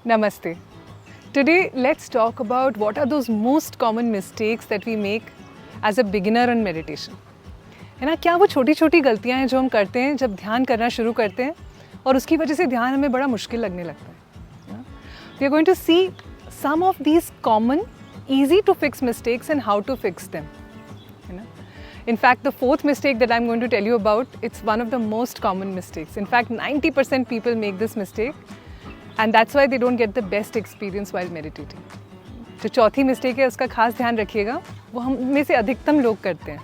Namaste. Today, let's talk about what are those most common mistakes that we make as a beginner on meditation. है ना, क्या वो छोटी छोटी गलतियाँ हैं जो हम करते हैं जब ध्यान करना शुरू करते हैं और उसकी वजह से ध्यान हमें बड़ा मुश्किल लगने लगता है. We are going to see some of these common, easy to fix mistakes and how to fix them. In fact, the fourth mistake that I'm going to tell you about, it's one of the most common mistakes. In fact, 90% people make this mistake and that's why they don't get the best experience while meditating. जो चौथी mistake है उसका खास ध्यान रखिएगा, वो हम में से अधिकतम लोग करते हैं.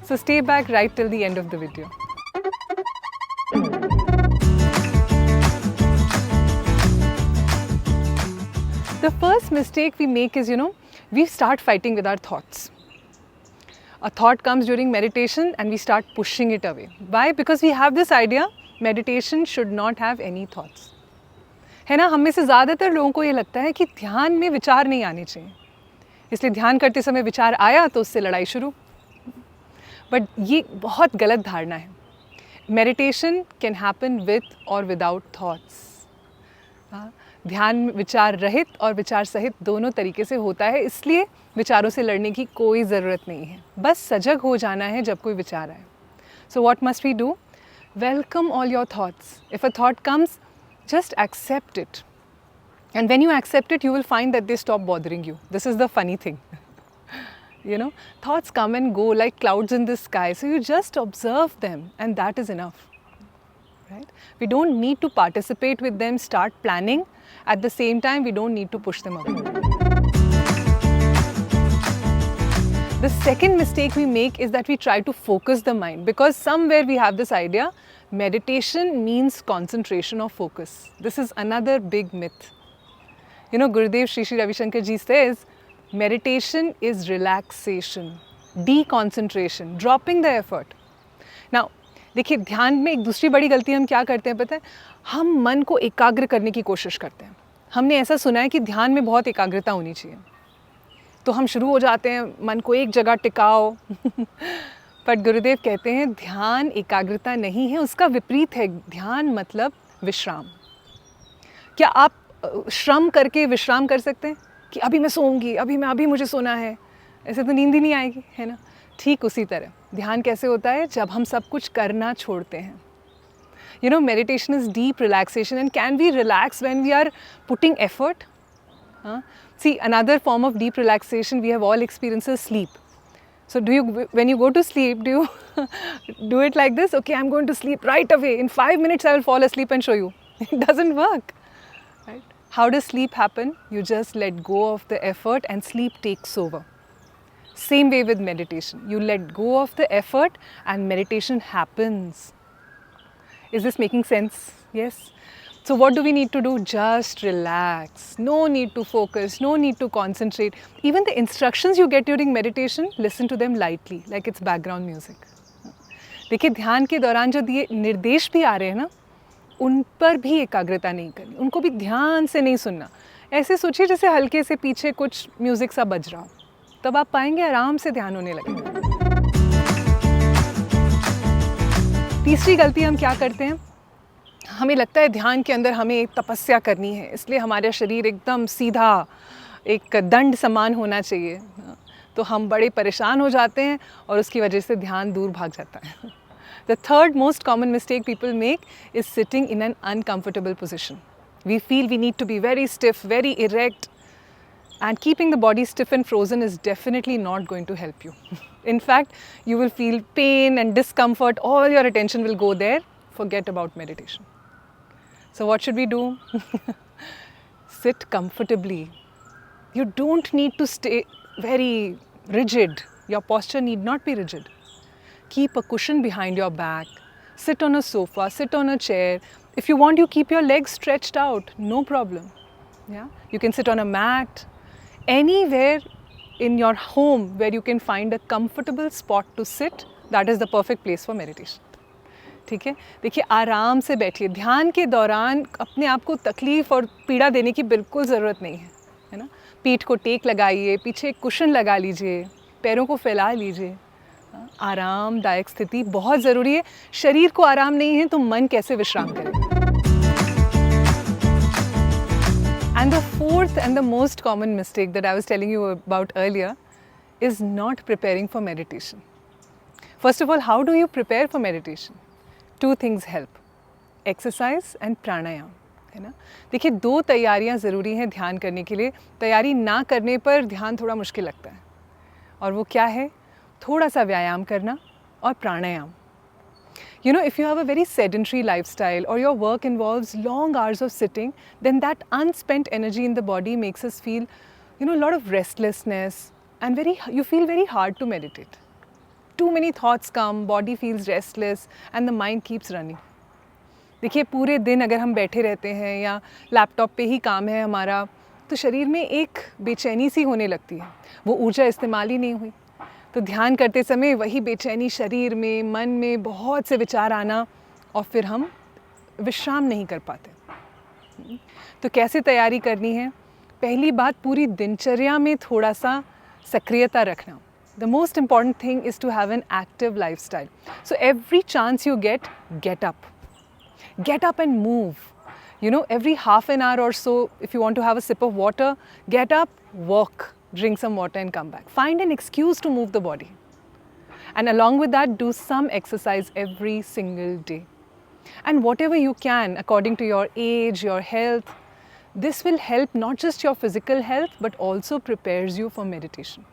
So stay back right till the end of the video. The first mistake we make is, we start fighting with our thoughts. A thought comes during meditation and we start pushing it away. Why? Because we have this idea, meditation should not have any thoughts. है ना, हम में से ज़्यादातर लोगों को ये लगता है कि ध्यान में विचार नहीं आने चाहिए, इसलिए ध्यान करते समय विचार आया तो उससे लड़ाई शुरू. बट ये बहुत गलत धारणा है. मेडिटेशन कैन हैपन विथ और विदाउट थॉट्स. ध्यान विचार रहित और विचार सहित दोनों तरीके से होता है, इसलिए विचारों से लड़ने की कोई ज़रूरत नहीं है. बस सजग हो जाना है जब कोई विचार आए. So what must we do? Welcome all your thoughts. If a thought comes, just accept it. And when you accept it, you will find that they stop bothering you. This is the funny thing. Thoughts come and go like clouds in the sky. So you just observe them and that is enough. Right? We don't need to participate with them, start planning. At the same time, we don't need to push them away. The second mistake we make is that we try to focus the mind, because somewhere we have this idea, meditation means concentration or focus. This is another big myth. Gurudev Shri Shri Ravi Shankar ji says, meditation is relaxation, deconcentration, dropping the effort. Now, देखिए, ध्यान में एक दूसरी बड़ी गलती हम क्या करते हैं पता है? हम मन को एकाग्र करने की कोशिश करते हैं. हमने ऐसा सुना है कि ध्यान में बहुत एकाग्रता होनी चाहिए, तो हम शुरू हो जाते हैं मन को एक जगह टिकाओ. बट गुरुदेव कहते हैं ध्यान एकाग्रता नहीं है, उसका विपरीत है. ध्यान मतलब विश्राम. क्या आप श्रम करके विश्राम कर सकते हैं कि अभी मैं सोऊंगी, अभी मुझे सोना है? ऐसे तो नींद ही नहीं आएगी, है ना? ठीक उसी तरह ध्यान कैसे होता है? जब हम सब कुछ करना छोड़ते हैं. Meditation is deep relaxation. And can we relax when we are putting effort? See, another form of deep relaxation we have all experienced is sleep. So when you go to sleep, do you do it like this? Okay, I'm going to sleep right away. In 5 minutes I will fall asleep and show you. It doesn't work. Right? How does sleep happen? You just let go of the effort and sleep takes over. Same way with meditation. You let go of the effort and meditation happens. Is this making sense? Yes? So what do we need to do? Just relax. No need to focus, no need to concentrate. Even the instructions you get during meditation, listen to them lightly, like it's background music. देखिए, ध्यान के दौरान जो दिए निर्देश भी आ रहे हैं ना, उन पर भी एकाग्रता नहीं करनी, उनको भी ध्यान से नहीं सुनना. ऐसे सोचिए जैसे हल्के से पीछे कुछ म्यूजिक सा बज रहा हो, तब आप पाएंगे आराम से ध्यान होने लगेगा. तीसरी गलती हम क्या करते हैं? हमें लगता है ध्यान के अंदर हमें तपस्या करनी है, इसलिए हमारा शरीर एकदम सीधा एक दंड समान होना चाहिए. तो हम बड़े परेशान हो जाते हैं और उसकी वजह से ध्यान दूर भाग जाता है. The third most common mistake people make is sitting in an uncomfortable position. We feel we need to be very stiff, very erect, and keeping the body stiff and frozen is definitely not going to help you. In fact, you will feel pain and discomfort. All your attention will go there. Forget about meditation. So what should we do? Sit comfortably. You don't need to stay very rigid. Your posture need not be rigid. Keep a cushion behind your back. Sit on a sofa, sit on a chair. If you want, you keep your legs stretched out. No problem. Yeah? You can sit on a mat. Anywhere in your home where you can find a comfortable spot to sit, that is the perfect place for meditation. ठीक है, देखिए, आराम से बैठिए. ध्यान के दौरान अपने आप को तकलीफ़ और पीड़ा देने की बिल्कुल ज़रूरत नहीं है, है ना? पीठ को टेक लगाइए, पीछे एक कुशन लगा लीजिए, पैरों को फैला लीजिए. आरामदायक स्थिति बहुत ज़रूरी है. शरीर को आराम नहीं है तो मन कैसे विश्राम करे? And the fourth and the most common mistake that I was telling you about earlier is not preparing for meditation. First of all, how do you prepare for meditation? Two things help: exercise and pranayam. है ना? देखिए, दो तैयारियां ज़रूरी हैं ध्यान करने के लिए. तैयारी ना करने पर ध्यान थोड़ा मुश्किल लगता है, और वो क्या है? थोड़ा सा व्यायाम करना और प्राणायाम. You know, if you have a very sedentary lifestyle or your work involves long hours of sitting, then that unspent energy in the body makes us feel, a lot of restlessness, and you feel very hard to meditate. Too many thoughts come, body feels restless, and the mind keeps running. देखिए, पूरे दिन अगर हम बैठे रहते हैं या laptop पे ही काम है हमारा, तो शरीर में एक बेचैनी सी होने लगती है. वो ऊर्जा इस्तेमाल ही नहीं हुई. तो ध्यान करते समय वही बेचैनी शरीर में, मन में बहुत से विचार आना, और फिर हम विश्राम नहीं कर पाते. तो कैसे तैयारी करनी है? पहली बात, पूरी दिनचर्या में थोड़ा सा सक्रियता रखना. The most important thing is to have an active lifestyle. So every chance you get up. Get up and move. Every half an hour or so, if you want to have a sip of water, get up, walk, drink some water and come back. Find an excuse to move the body. And along with that, do some exercise every single day. And whatever you can, according to your age, your health, this will help not just your physical health, but also prepares you for meditation.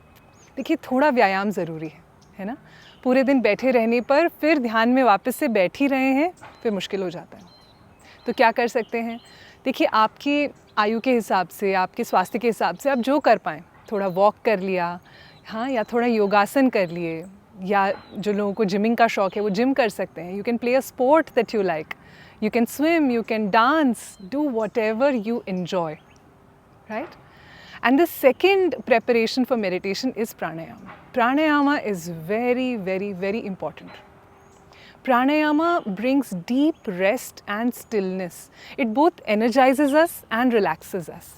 देखिए, थोड़ा व्यायाम ज़रूरी है ना? पूरे दिन बैठे रहने पर फिर ध्यान में वापस से बैठ ही रहे हैं, फिर मुश्किल हो जाता है. तो क्या कर सकते हैं? देखिए, आपकी आयु के हिसाब से, आपके स्वास्थ्य के हिसाब से आप जो कर पाएँ. थोड़ा वॉक कर लिया, हाँ, या थोड़ा योगासन कर लिए, या जो लोगों को जिमिंग का शौक़ है वो जिम कर सकते हैं. You can play a sport that you like. You can swim, you can dance, do whatever you enjoy, right? And the second preparation for meditation is pranayama. Pranayama is very, very, very important. Pranayama brings deep rest and stillness. It both energizes us and relaxes us.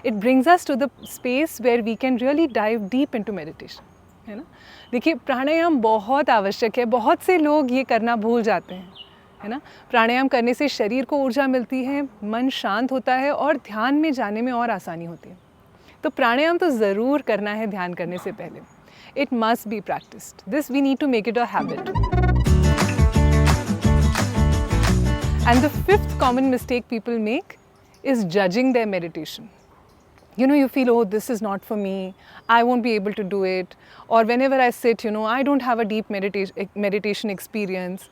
It brings us to the space where we can really dive deep into meditation. है ना? देखिए, प्राणायाम बहुत आवश्यक है. बहुत से लोग ये करना भूल जाते हैं, है ना? प्राणायाम करने से शरीर को ऊर्जा मिलती है, मन शांत होता है और ध्यान में जाने में और आसानी होती है. तो प्राणायाम तो ज़रूर करना है ध्यान करने से पहले. It must be practiced. This we need to make it a habit. And the fifth common mistake people make is judging their meditation. You feel, oh, this is not for me, I won't be able to do it. Or whenever I sit, I don't have a deep meditation experience.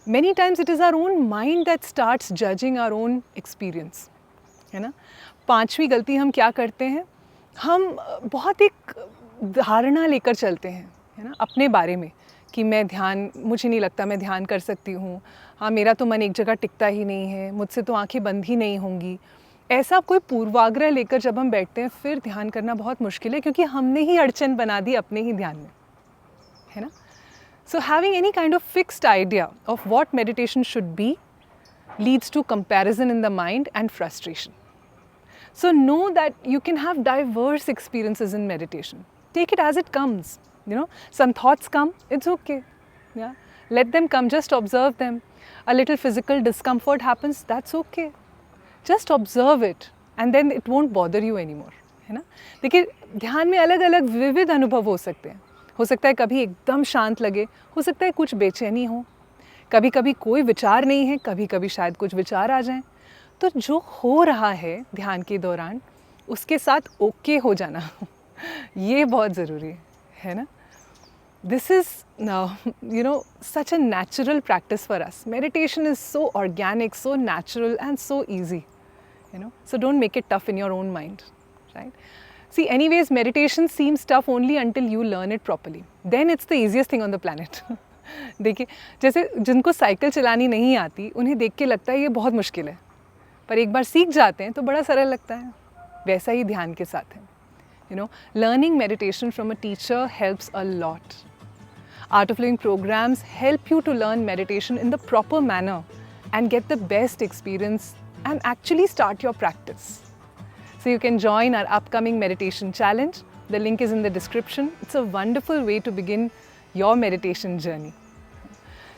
Many times it is our own mind that starts judging our own experience. है ना? पांचवी गलती हम क्या करते हैं? हम बहुत एक धारणा लेकर चलते हैं, है ना, अपने बारे में, कि मुझे नहीं लगता मैं ध्यान कर सकती हूँ. हाँ, मेरा तो मन एक जगह टिकता ही नहीं है, मुझसे तो आंखें बंद ही नहीं होंगी. ऐसा कोई पूर्वाग्रह लेकर जब हम बैठते हैं, फिर ध्यान करना बहुत मुश्किल है, क्योंकि हमने ही अड़चन बना दी अपने ही ध्यान में, है ना? So having any kind of fixed idea of what meditation should be leads to comparison in the mind and frustration. So know that you can have diverse experiences in meditation. Take it as it comes. Some thoughts come, it's okay. Yeah, let them come, just observe them. A little physical discomfort happens, that's okay. Just observe it and then it won't bother you anymore. है ना? देखिए, ध्यान में अलग अलग विविध अनुभव हो सकते हैं. हो सकता है कभी एकदम शांत लगे, हो सकता है कुछ बेचैनी हो, कभी कभी कोई विचार नहीं है, कभी कभी शायद कुछ विचार आ जाएं. तो जो हो रहा है ध्यान के दौरान, उसके साथ ओके हो जाना ये बहुत ज़रूरी है ना? This is now, such a natural practice for us. Meditation is so organic, so natural and so easy. So don't make it tough in your own mind, right? See, anyways, meditation seems tough only until you learn it properly. Then it's the easiest thing on the planet. देखिए, जैसे जिनको cycle चलानी नहीं आती, उन्हें देख के लगता है ये बहुत मुश्किल है, पर एक बार सीख जाते हैं तो बड़ा सरल लगता है. वैसा ही ध्यान के साथ है. Learning meditation from a teacher helps a lot. Art of Living programs help you to learn meditation in the proper manner and get the best experience and actually start your practice. So you can join our upcoming meditation challenge. The link is in the description. It's a wonderful way to begin your meditation journey.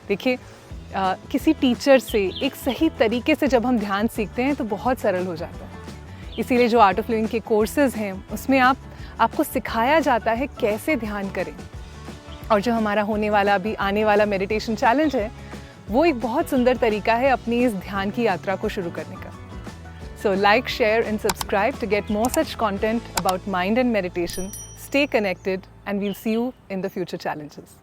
देखिए, किसी teacher से एक सही तरीके से जब हम ध्यान सीखते हैं तो बहुत सरल हो जाता है. इसीलिए जो आर्ट ऑफ लिविंग के कोर्सेज हैं उसमें आपको सिखाया जाता है कैसे ध्यान करें। और जो हमारा होने वाला अभी आने वाला मेडिटेशन चैलेंज है वो एक बहुत सुंदर तरीका है अपनी इस ध्यान की यात्रा को शुरू करने का। So like, share and subscribe to get more such content about mind and meditation. Stay connected and we'll see you in the future challenges.